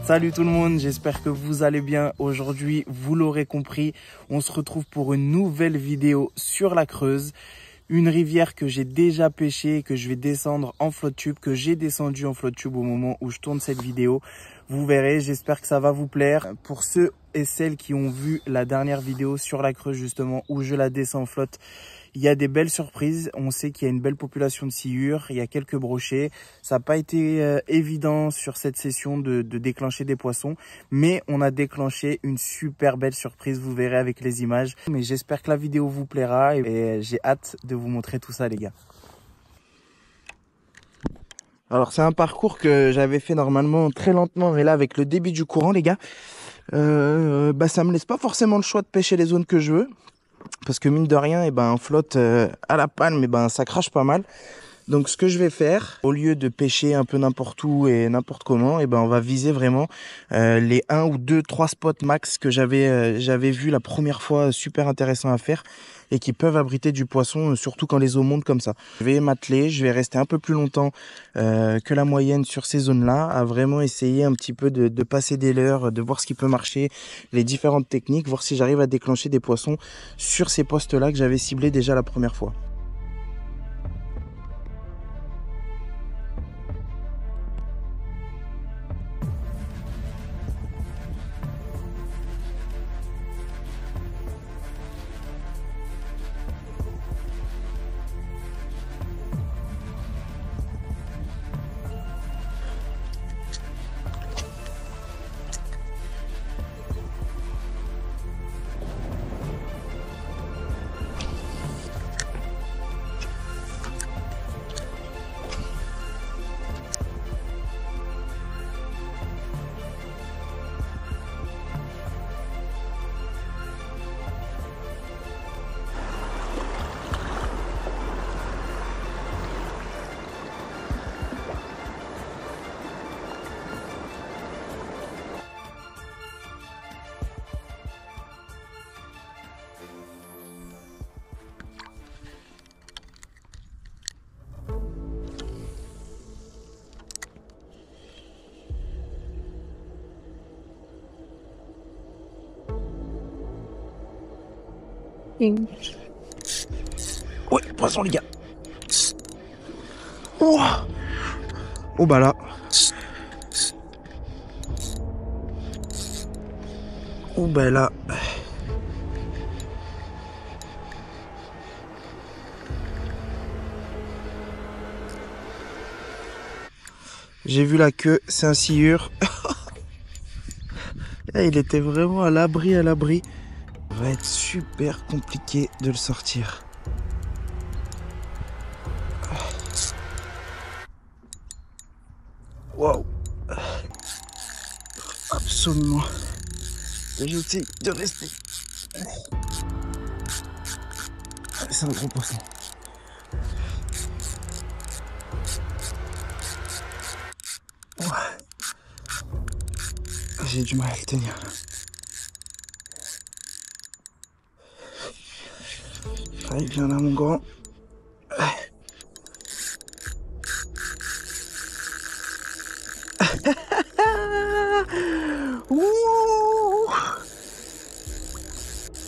Salut tout le monde, j'espère que vous allez bien. Aujourd'hui, vous l'aurez compris, on se retrouve pour une nouvelle vidéo sur la Creuse. Une rivière que j'ai déjà pêchée, que je vais descendre en flotte tube, que j'ai descendu en flotte tube au moment où je tourne cette vidéo. Vous verrez, j'espère que ça va vous plaire. Pour ceux et celles qui ont vu la dernière vidéo sur la Creuse justement, où je la descends en flotte, il y a des belles surprises. On sait qu'il y a une belle population de sciures, il y a quelques brochets. Ça n'a pas été évident sur cette session de déclencher des poissons, mais on a déclenché une super belle surprise, vous verrez avec les images. Mais j'espère que la vidéo vous plaira et j'ai hâte de vous montrer tout ça les gars. Alors c'est un parcours que j'avais fait normalement très lentement, mais là avec le débit du courant les gars, ça me laisse pas forcément le choix de pêcher les zones que je veux. Parce que mine de rien, en flotte à la palme, ça crache pas mal. Donc ce que je vais faire, au lieu de pêcher un peu n'importe où et n'importe comment, on va viser vraiment les 1 ou 2, 3 spots max que j'avais vu la première fois, super intéressant à faire et qui peuvent abriter du poisson, surtout quand les eaux montent comme ça. Je vais m'atteler, je vais rester un peu plus longtemps que la moyenne sur ces zones-là, à vraiment essayer un petit peu de passer des leurres, de voir ce qui peut marcher, les différentes techniques, voir si j'arrive à déclencher des poissons sur ces postes-là que j'avais ciblés déjà la première fois. Ouais, poisson les gars. Oh, oh bah là. Oh bah là. J'ai vu la queue, c'est un sciure. Il était vraiment à l'abri, Ça va être super compliqué de le sortir. Waouh. Absolument. J'essaie de rester. C'est un gros poisson. J'ai du mal à le tenir. Allez, viens là mon grand.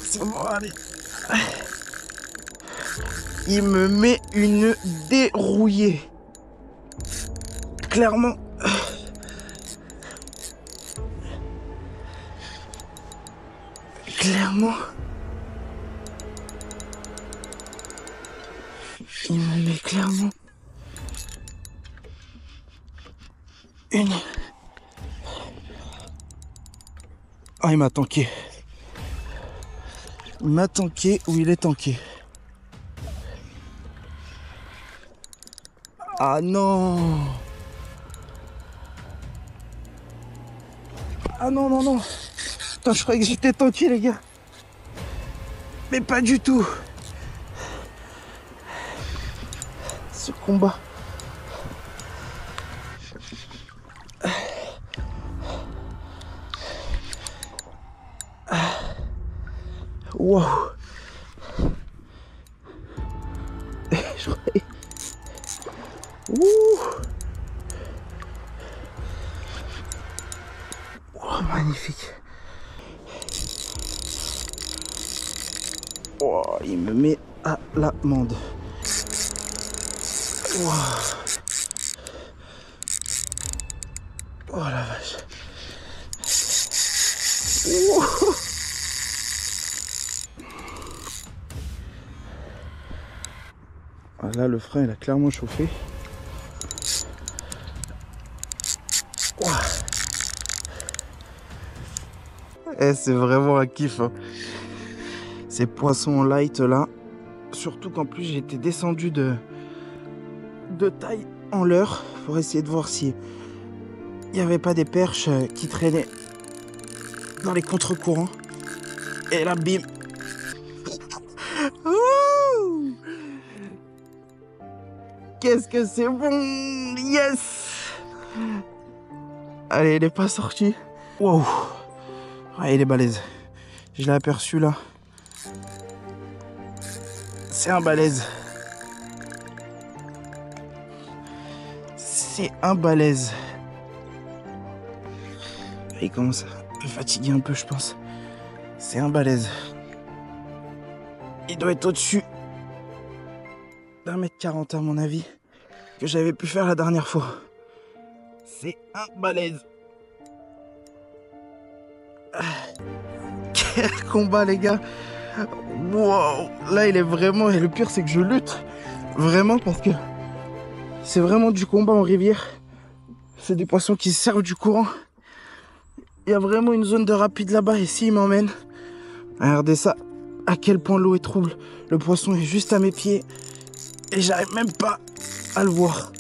C'est bon, allez. Il me met une dérouillée. Clairement. Il me met clairement une... Ah, il m'a tanké. Il m'a tanké ou il est tanké. Ah non. Ah non, non, non. Putain, je croyais que j'étais tanké les gars. Mais pas du tout. Ce combat. Wow. Je croyais... Ouh. il me met à l'amende. Wow. Oh la vache. Wow. Là, le frein, il a clairement chauffé. Wow. Eh, c'est vraiment un kiff, hein. Ces poissons light là. Surtout qu'en plus, j'étais descendu de taille en leurre pour essayer de voir si il n'y avait pas des perches qui traînaient dans les contre-courants. Et là, bim. Qu'est-ce que c'est bon. Yes. Allez, il n'est pas sorti. Wow. Ouais, il est balèze. Je l'ai aperçu là. C'est un balèze. C'est un balèze. Il commence à me fatiguer un peu, je pense. C'est un balèze. Il doit être au-dessus d'1m40 à mon avis, que j'avais pu faire la dernière fois. C'est un balèze. Quel combat, les gars. Wow. Là, il est vraiment... Et le pire, c'est que je lutte. Vraiment, parce que c'est vraiment du combat en rivière. C'est des poissons qui se servent du courant. Il y a vraiment une zone de rapide là-bas. Et s'il m'emmène... Regardez ça. À quel point l'eau est trouble. Le poisson est juste à mes pieds. Et j'arrive même pas à le voir.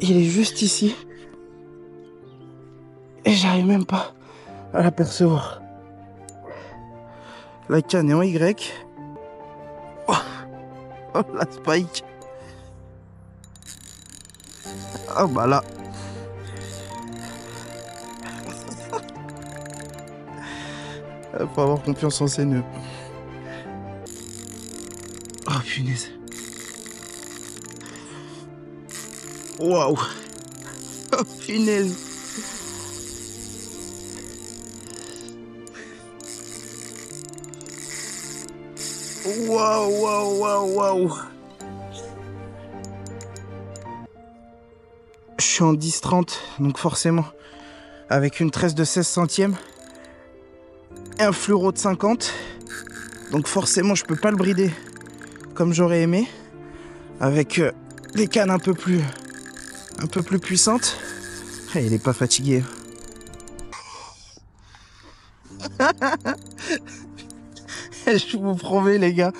Il est juste ici. Et j'arrive même pas à l'apercevoir. La canne est en Y. Oh, oh la spike. Ah bah là. Faut avoir confiance en ses nœuds. Oh punaise. Waouh. Oh punaise. Waouh, waouh, waouh, waouh. Je suis en 10-30, donc forcément, avec une tresse de 16 centièmes et un fluoro de 50. Donc forcément, je peux pas le brider comme j'aurais aimé. Avec des cannes un peu plus puissantes. Et il est pas fatigué. Je vous promets, les gars,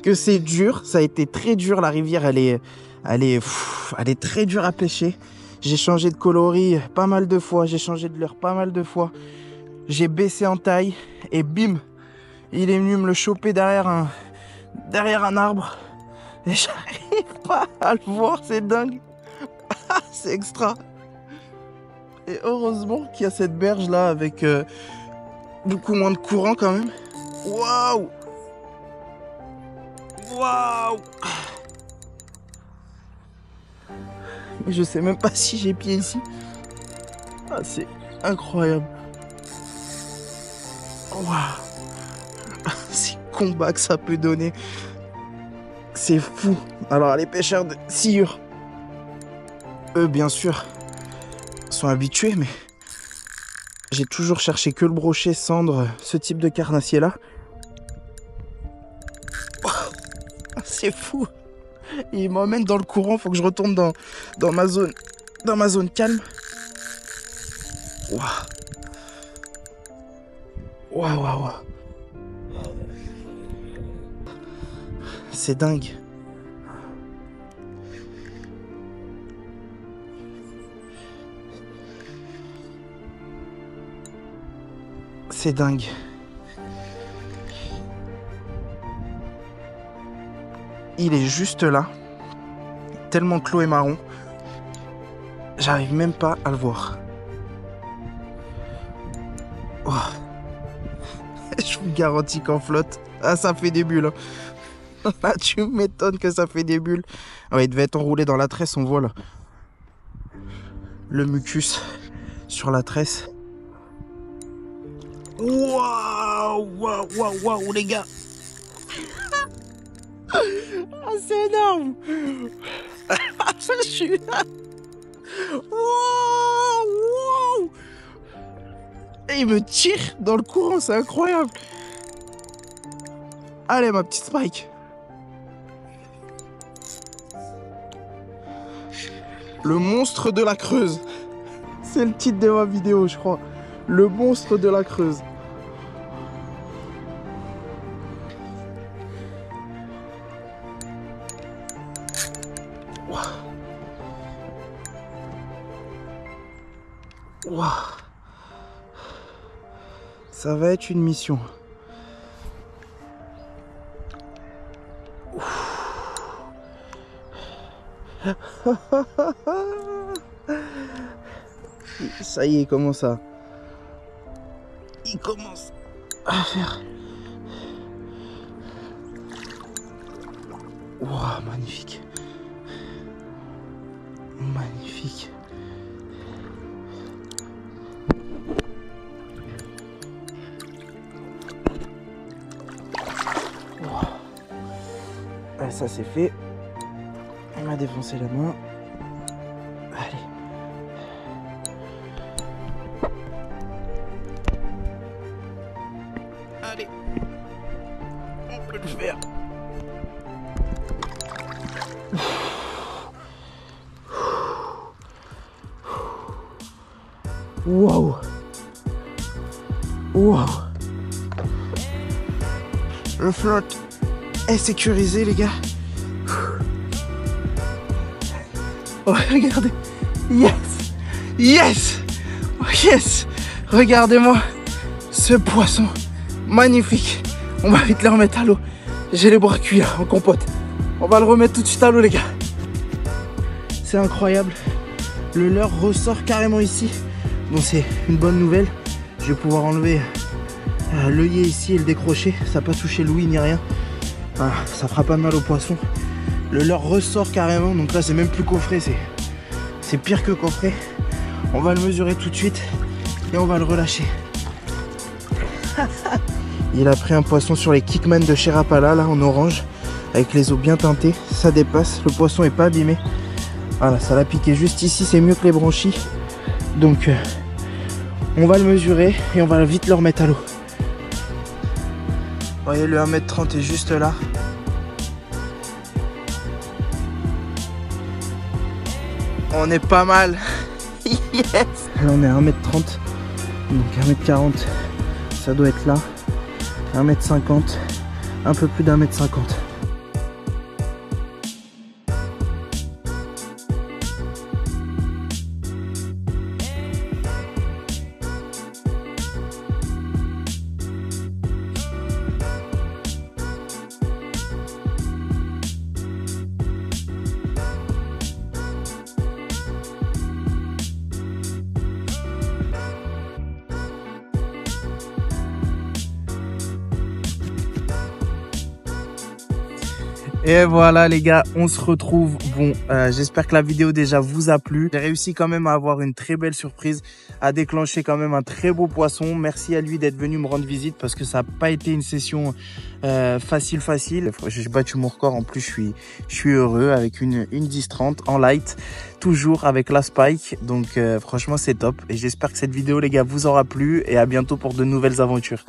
que c'est dur. Ça a été très dur. La rivière, elle est très dure à pêcher. J'ai changé de coloris pas mal de fois. J'ai changé de leurre pas mal de fois. J'ai baissé en taille. Et bim, il est venu me le choper derrière un arbre. Et j'arrive pas à le voir. C'est dingue. C'est extra. Et heureusement qu'il y a cette berge là avec beaucoup moins de courant quand même. Waouh! Waouh! Mais je sais même pas si j'ai pied ici. Ah, c'est incroyable. Waouh! Ces combats que ça peut donner. C'est fou. Alors les pêcheurs de sciure, eux bien sûr, sont habitués, mais j'ai toujours cherché que le brochet, cendre, ce type de carnassier là. C'est fou. Il m'emmène dans le courant, faut que je retourne dans ma zone calme. Waouh. Waouh, waouh, waouh. C'est dingue. C'est dingue. Il est juste là. Tellement que l'eau est marron. J'arrive même pas à le voir. Oh. Je vous garantis qu'en flotte, ah, ça fait des bulles. Là, tu m'étonnes que ça fait des bulles. Ouais, il devait être enroulé dans la tresse, on voit là. Le mucus sur la tresse. Waouh, waouh, waouh, waouh, les gars. Ah, c'est énorme. Je suis là. Wow, wow. Et il me tire dans le courant, c'est incroyable. Allez, ma petite Spike. Le monstre de la Creuse. C'est le titre de ma vidéo, je crois. Le monstre de la Creuse. Wow. Ça va être une mission. Ça y est, il commence à... Il commence à faire... Wow, magnifique. Magnifique. Ah, ça c'est fait. On m'a défoncé la main. Allez. Allez. On peut le faire. Wow. Wow. Le flotte est sécurisé, les gars. Oh, regardez. Yes. Yes. Oh, yes. Regardez-moi ce poisson magnifique. On va vite le remettre à l'eau. J'ai les bras cuits là, en compote. On va le remettre tout de suite à l'eau, les gars. C'est incroyable. Le leurre ressort carrément ici. Bon, c'est une bonne nouvelle. Je vais pouvoir enlever l'œillet ici et le décrocher. Ça n'a pas touché l'ouïe ni rien. Ah, ça fera pas mal au poisson. Le leurre ressort carrément. Donc là, c'est même plus coffré. C'est pire que coffré. On va le mesurer tout de suite et on va le relâcher. Il a pris un poisson sur les Kickman de chez Rapala, là en orange, avec les os bien teintés. Ça dépasse. Le poisson est pas abîmé. Voilà, ça l'a piqué juste ici. C'est mieux que les branchies. Donc on va le mesurer et on va vite le remettre à l'eau. Vous voyez, le 1m30 est juste là. On est pas mal. Yes. Là on est à 1m30. Donc 1m40 ça doit être là. 1m50. Un peu plus d'1m50. Et voilà les gars, on se retrouve. Bon, j'espère que la vidéo déjà vous a plu. J'ai réussi quand même à avoir une très belle surprise, à déclencher quand même un très beau poisson. Merci à lui d'être venu me rendre visite parce que ça n'a pas été une session facile. J'ai battu mon record, en plus je suis heureux avec une 10-30 en light, toujours avec la Spike. Donc franchement c'est top et j'espère que cette vidéo les gars vous aura plu et à bientôt pour de nouvelles aventures.